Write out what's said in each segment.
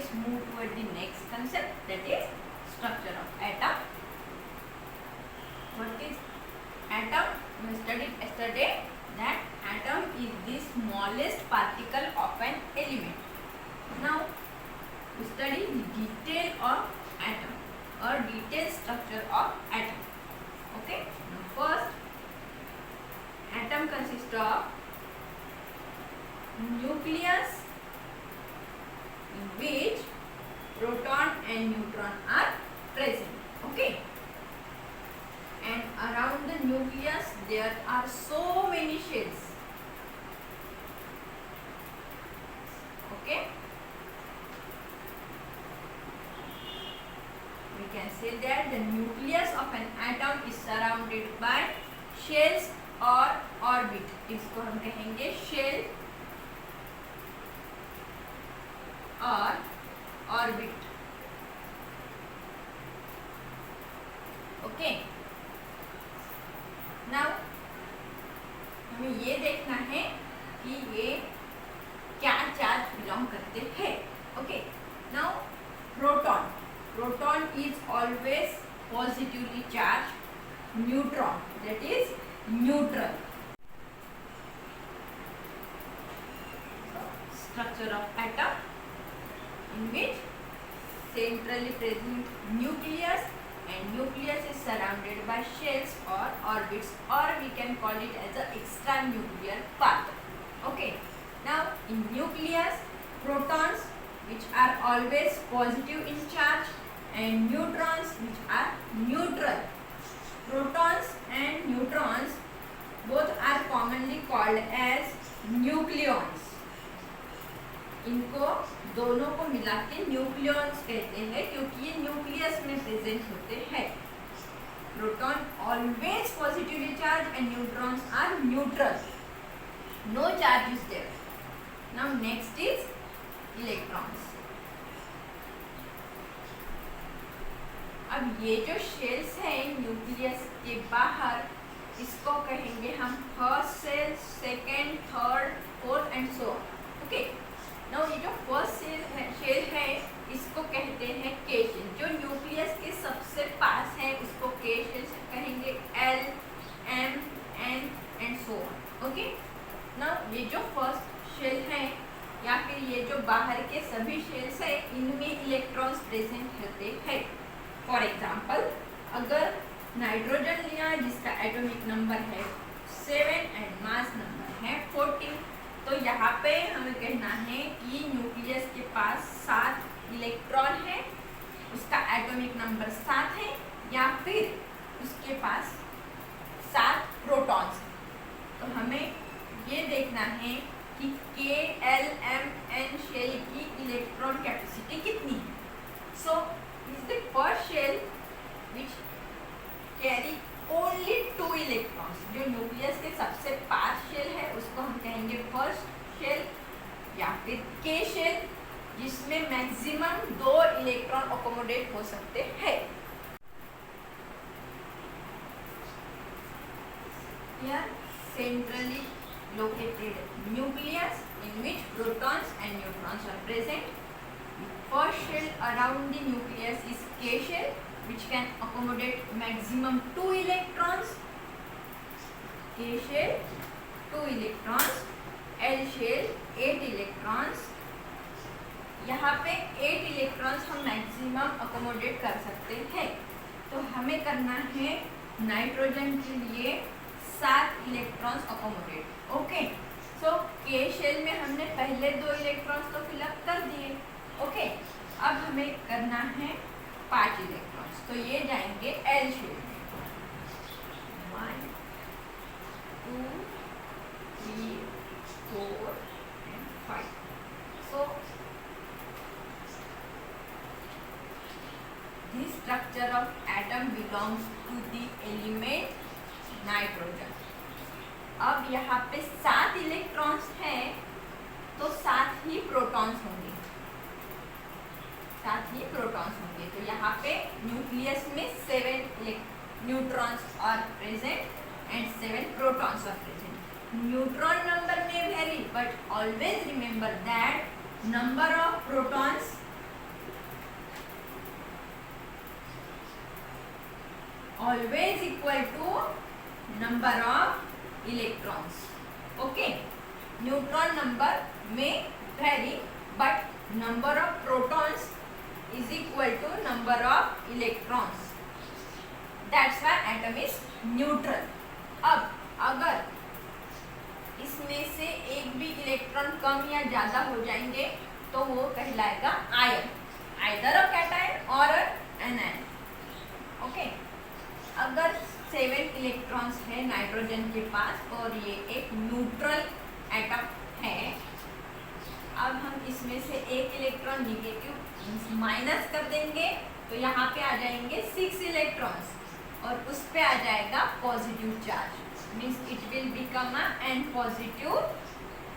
let's move toward the next concept, that is structure of atom. What is atom? We studied yesterday that atom is the smallest particle of an element. Now we study the detail of atom or detailed structure of atom. Okay. Now first, atom consists of nucleus in which proton and neutron are present. Okay. And around the nucleus there are so many shells. Okay. We can say that the nucleus of an atom is surrounded by shells और orbit. इसको हम कहेंगे shell और orbit. Okay. Now हमें ये देखना है कि ये क्या चार्ज बिलोंग करते हैं. Okay. Now proton. Proton is always positively charge. Neutron that is neutral. Structure of atom in which centrally present nucleus, and nucleus is surrounded by shells or orbits, or we can call it as a extranuclear part. Okay. Now in nucleus, protons which are always positive in charge and neutrons which are neutral. Protons and neutrons both are commonly called as nucleons. इनको दोनों को मिला के nucleons कहते हैं क्योंकि ये nucleus में प्रेजेंट होते हैं. Proton always positively charge and neutrons are neutral. No charge is there. Now next is electrons. अब ये जो शेल्स हैं न्यूक्लियस के बाहर, इसको कहेंगे हम first shell, second, third, fourth and so on. Okay. Now ये जो फर्स्ट शेल है इसको कहते हैं के शेल. जो न्यूक्लियस के सबसे पास है उसको के शेल कहेंगे. L, M, N and so on. Okay. Now ये जो फर्स्ट शेल है या फिर ये जो बाहर के सभी शेल्स है इनमें इलेक्ट्रॉन्स प्रेजेंट होते हैं. फॉर एग्जाम्पल, अगर नाइट्रोजन लिया जिसका एटॉमिक नंबर है 7 एंड मास नंबर है 14, तो यहाँ पे हमें कहना है कि न्यूक्लियस के पास 7 इलेक्ट्रॉन है, उसका एटॉमिक नंबर 7 है, या फिर उसके पास 7 प्रोटॉन्स हैं. तो हमें ये देखना है कि के, एल, एम, एन शेल की इलेक्ट्रॉन कैपेसिटी कितनी है. सो is the first shell which carry only 2 electrons. जो न्यूक्लियस के सबसे पास शेल है उसको हम कहेंगे फर्स्ट शेल, या फिर के शेल जिसमें मैक्सिमम 2 इलेक्ट्रॉन अकोमोडेट हो सकते हैं. Here centrally located nucleus in which protons and neutrons are present. First shell around the nucleus is K shell which can accommodate maximum 2 electrons. K shell 2 electrons. L shell 8 electrons. यहाँ पे 8 electrons हम maximum accommodate कर सकते हैं. तो हमें करना है नाइट्रोजन के लिए 7 electrons accommodate. ओके. सो K shell में हमने पहले 2 electrons तो फिलअप कर दिए. ओके. अब हमें करना है 5 इलेक्ट्रॉन्स, तो ये जाएंगे एल शेल में. 1, 2, 3, 4 and 5. So this structure of atom belongs to the element nitrogen. अब यहाँ पे 7 इलेक्ट्रॉन्स हैं तो 7 ही प्रोटॉन्स होंगे. तो यहाँ पे न्यूक्लियस में 7 neutrons are present and 7 protons are present. Neutron number may vary but always remember that number of protons always equal to number of electrons. Okay, neutron number may vary, but number of protons is equal to number of electrons. That's why atom is neutral. अब अगर इसमें से एक भी electron कम या ज्यादा हो जाएंगे तो वो कहलाएगा आयन, आइदर अ कैटायन और एनायन. ओके, अगर 7 इलेक्ट्रॉन्स है नाइट्रोजन के पास और ये एक न्यूट्रल एटम है, अब हम इसमें से एक इलेक्ट्रॉन निगेटिव माइनस कर देंगे तो यहाँ पे आ जाएंगे 6 इलेक्ट्रॉन्स और उस पे आ जाएगा positive charge, means it will become a an positive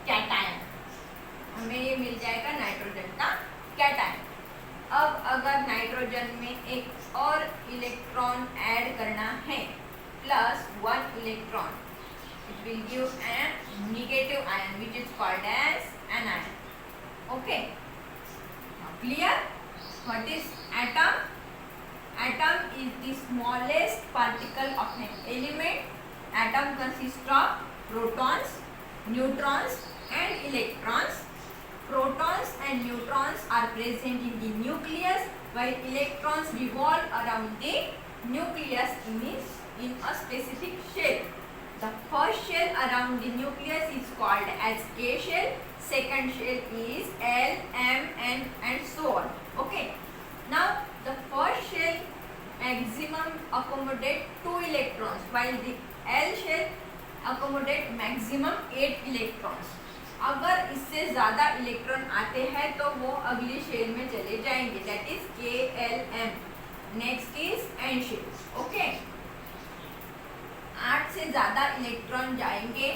cation. हमें ये मिल जाएगा नाइट्रोजन का कैटायन. अब अगर नाइट्रोजन में एक और इलेक्ट्रॉन ऐड करना है plus 1 electron, it will give an negative ion which is called as anion. Okay, clear? What is atom? Atom is the smallest particle of an element. Atom consists of protons, neutrons and electrons. Protons and neutrons are present in the nucleus, while electrons revolve around the nucleus in a specific shell. The first shell around the nucleus is called as K shell. Second shell is L, M, N and so on. Okay. Now the first shell maximum accommodate 2 electrons, while the L shell accommodate maximum 8 electrons. अगर इससे ज़्यादा electron आते हैं तो वो अगली shell में चले जाएंगे, that is K L M. Next is N shell. Okay, 8 से ज़्यादा इलेक्ट्रॉन जाएंगे,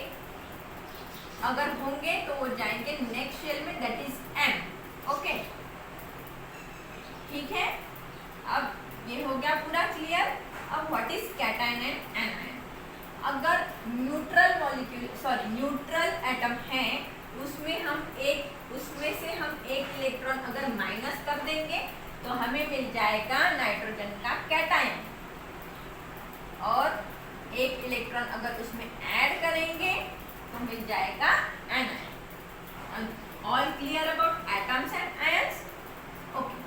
अगर होंगे तो वो जाएंगे नेक्स्ट शेल में, दैट इज एम. ओके, ठीक है. अब ये हो गया पूरा क्लियर. अब what is cation and anion? अगर न्यूट्रल एटम है उसमें से हम एक इलेक्ट्रॉन अगर माइनस कर देंगे तो हमें मिल जाएगा नाइट्रोजन का कैटायन, और एक इलेक्ट्रॉन अगर उसमें ऐड करेंगे तो मिल जाएगा anion. All clear about atoms and ions? Okay.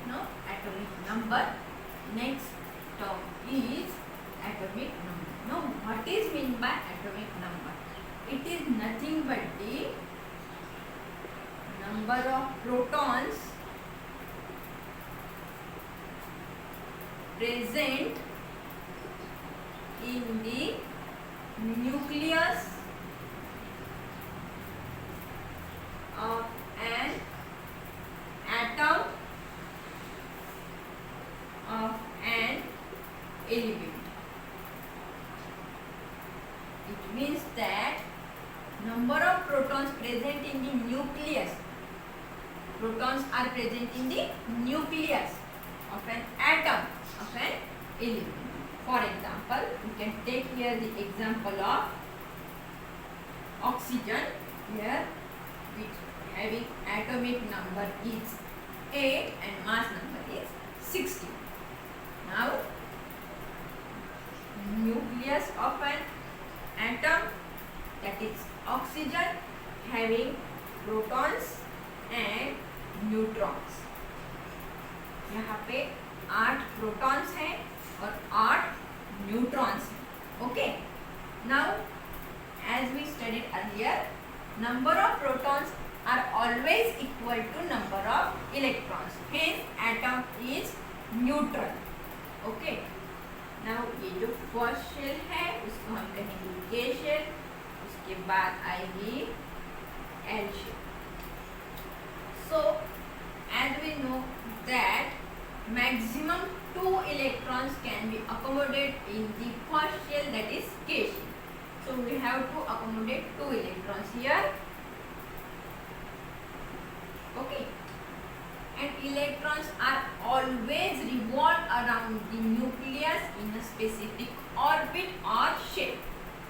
Now atomic number. Next term is atomic number. Now what is mean by atomic number? It is nothing but the number of protons present in the nucleus of an atom of an element. It means that number of protons present in the nucleus. Protons are present in the nucleus of an atom of an element. For example, you can take here the example of oxygen. Here, which having atomic number is 8 and mass number is 60. Now, nucleus of an atom, that is oxygen, having protons and neutrons. यहाँ पे 8 protons हैं और 8 neutrons हैं. Okay, now as we studied earlier, number of protons are always equal to number of electrons. Hence, atom is neutral. Okay. Now ये जो first shell है उसको हम कहेंगे के शेल, उसके बाद आएगी L shell. So, as we know that maximum 2 electrons can be accommodated in the first shell, that is K shell. So we have to accommodate 2 electrons here. Okay. And electrons are always revolve around the nucleus in a specific orbit or shape.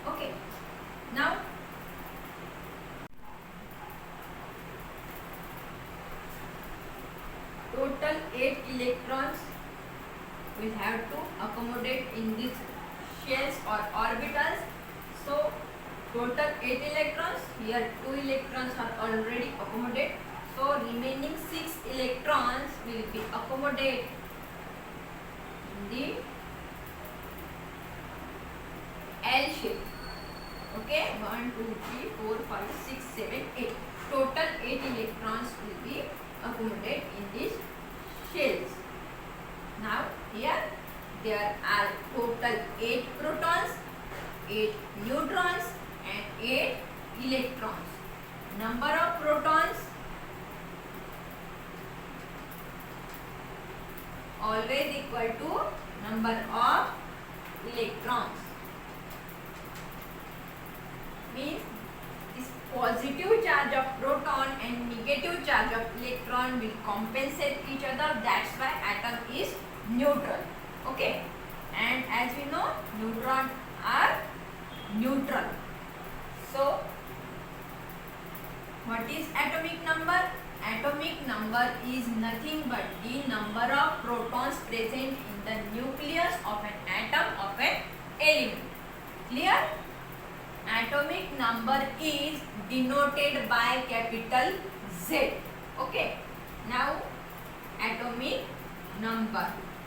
Okay. Now, electrons will have to accommodate in these shells or orbitals. So total 8 electrons, here 2 electrons are already accommodated, so remaining 6 electrons will be accommodated in the L shape. Okay, 1 2 3 4 5 6 7 8, total 8 electrons will be accommodated in these shells. Now here there are total 8 protons, 8 neutrons and 8 electrons. Number of protons always equal to number of electrons. Means this positive charge of proton and negative charge of electron will compensate each other. That's why atom is neutral. Okay, and as we know, neutrons are neutral. So what is atomic number? Atomic number is nothing but the number of protons present in the nucleus of an atom of an element. Clear? Atomic number is denoted by capital Z. Okay. Now atomic number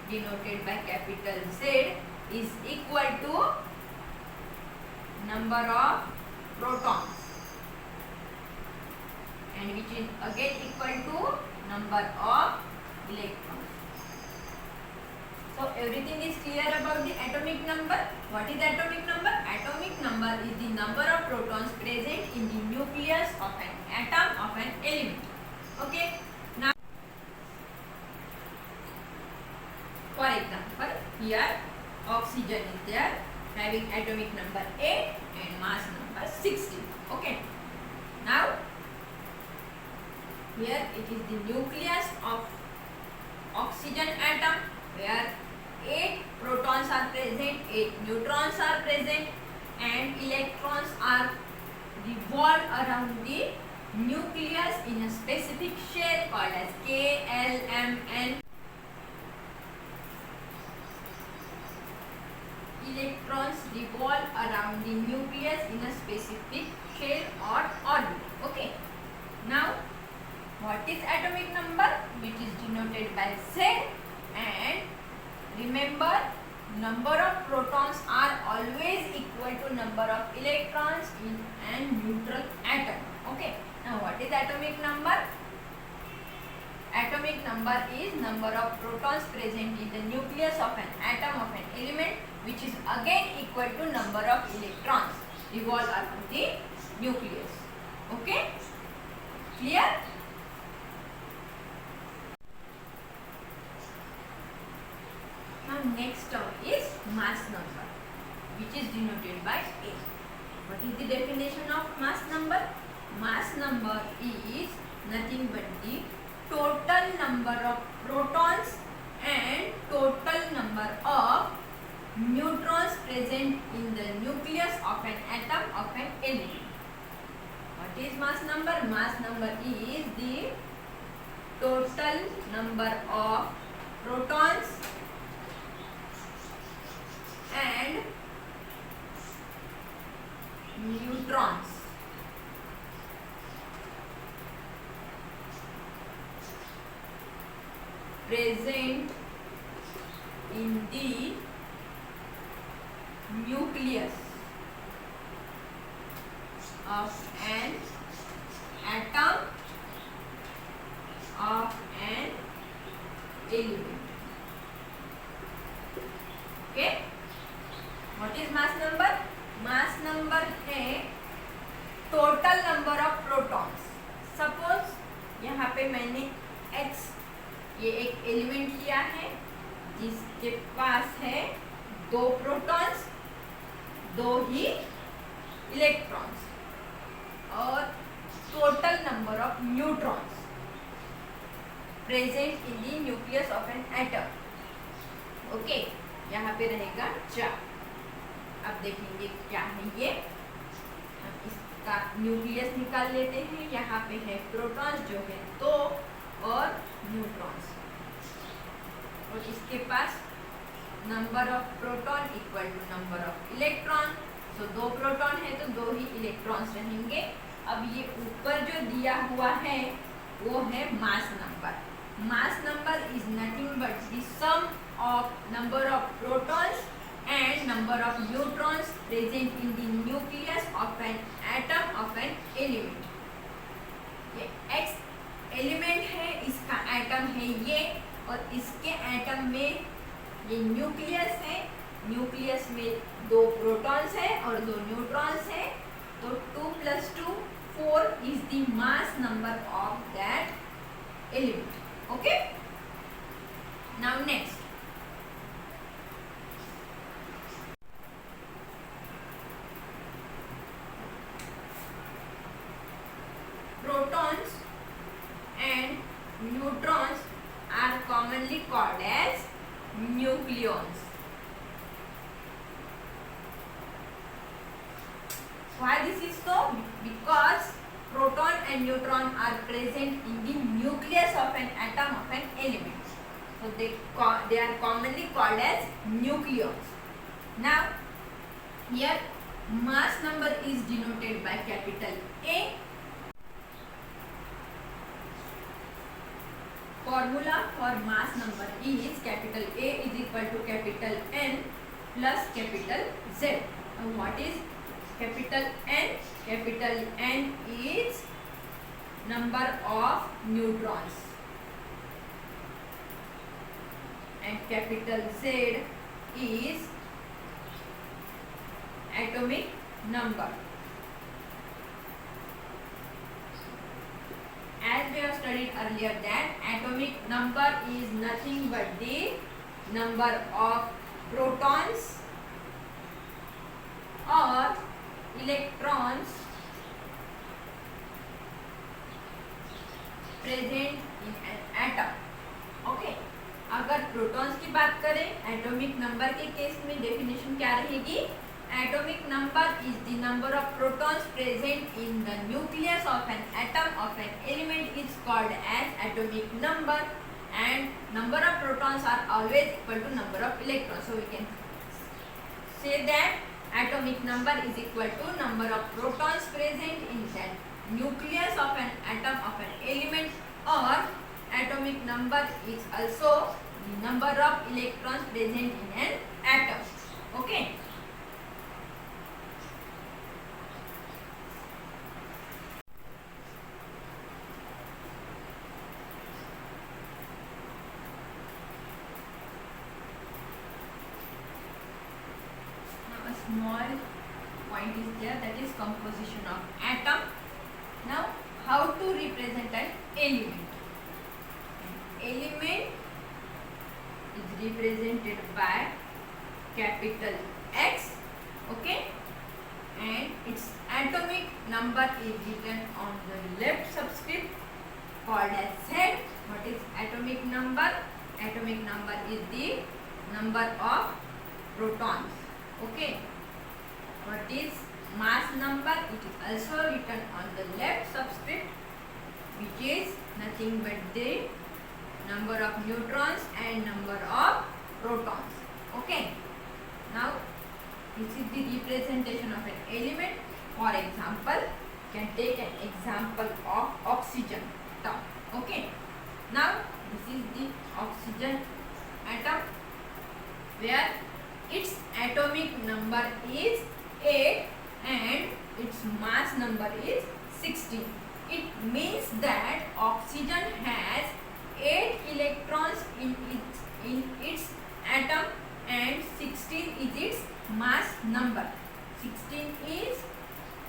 denoted by capital Z is equal to number of protons, and which is again equal to number of electrons. So everything is clear about the atomic number. What is atomic number? Atomic number is the number of protons present in the nucleus of an atom of an element. Okay. Now, for example, here oxygen is there, having atomic number 8 and mass number 16. Okay. Now, here it is the nucleus of oxygen atom, where 8 protons are present, 8 neutrons are present, and electrons are revolved around the nucleus in a specific shell called as K, L, M, N. Electrons revolve around the nucleus in a specific shell or orbit. Okay. Now, what is atomic number? Which is denoted by Z, and remember, number of protons are always equal to number of electrons in a neutral atom. Okay. Now, what is atomic number? Atomic number is number of protons present in the nucleus of an atom of an element, which is again equal to number of electrons revolve around the nucleus. Okay. Clear? Now next term is mass number, which is denoted by A. What is the definition of mass number? Mass number is nothing but the total number of protons and total number of neutrons present in the nucleus of an atom of an element. What is mass number? Mass number is the total number of protons and neutrons present in the nucleus of an atom of an element. Okay. What is mass number? Mass number है total number of protons. Suppose यहाँ पे मैंने X ये एक element लिया है जिसके पास है 2 प्रोटॉन्स 2 ही इलेक्ट्रॉन्स और total number of neutrons present in the nucleus of an atom. Okay, यहाँ पे रहेगा 4. अब देखेंगे क्या है ये. हम इसका न्यूक्लियस निकाल लेते हैं. यहाँ पे है प्रोटॉन्स जो है 2 और न्यूट्रॉन्स. और इसके पास number of proton equal to number of electron. तो 2 प्रोटॉन है तो 2 ही इलेक्ट्रॉन्स रहेंगे। अब ये ऊपर जो दिया हुआ है वो है mass number. Mass number is nothing but the sum of number of protons and number of neutrons present in the nucleus of an atom of an element। ये X एलिमेंट है, इसका एटम है ये, और इसके एटम में ये nucleus है। न्यूक्लियस में 2 प्रोटॉन्स है और 2 न्यूट्रॉन्स है। तो 2 + 2 4 is the mass number of that element। Okay, now next, protons and neutrons are commonly called as nucleons। Why this is so? Because proton and neutron are present in the nucleus of an atom of an element, so they are commonly called as nucleons। Now here mass number is denoted by capital A। Formula for mass number is capital A is equal to capital N plus capital Z। Now what is capital N? Capital N is number of neutrons and capital Z is atomic number। As we have studied earlier that atomic number is nothing but the number of protons or electrons present in an atom। Okay, अगर protons की बात करें atomic number के case में definition क्या रहेगी? Atomic number is the number of protons present in the nucleus of an atom of an element is called as atomic number, and number of protons are always equal to number of electrons। So we can say that atomic number is equal to number of protons present in the nucleus of an atom of an element, or atomic number is also the number of electrons present in an atom। Okay, small point is there, that is composition of atom। Now how to represent an element? An element is represented by capital X, okay, and its atomic number is written on the left subscript called as Z। What is atomic number? Atomic number is the number of protons, okay। What is mass number? It is also written on the left subscript, which is nothing but the number of neutrons and number of protons, okay। Now this is the representation of an element। For example, you can take an example of oxygen atom, okay। Now this is the oxygen atom where its atomic number is 8 and its mass number is 16। It means that oxygen has 8 electrons in its atom and 16 is its mass number। 16 is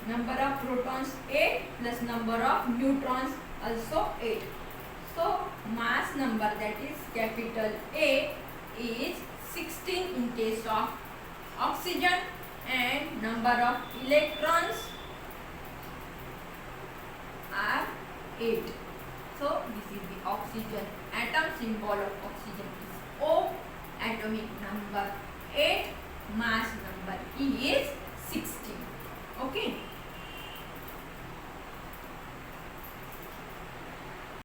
number of protons 8 plus number of neutrons also 8। So mass number, that is capital A, is 16 in case of oxygen, and number of electrons are 8। So this is the oxygen atom, symbol of oxygen is O, atomic number 8, mass number is 16।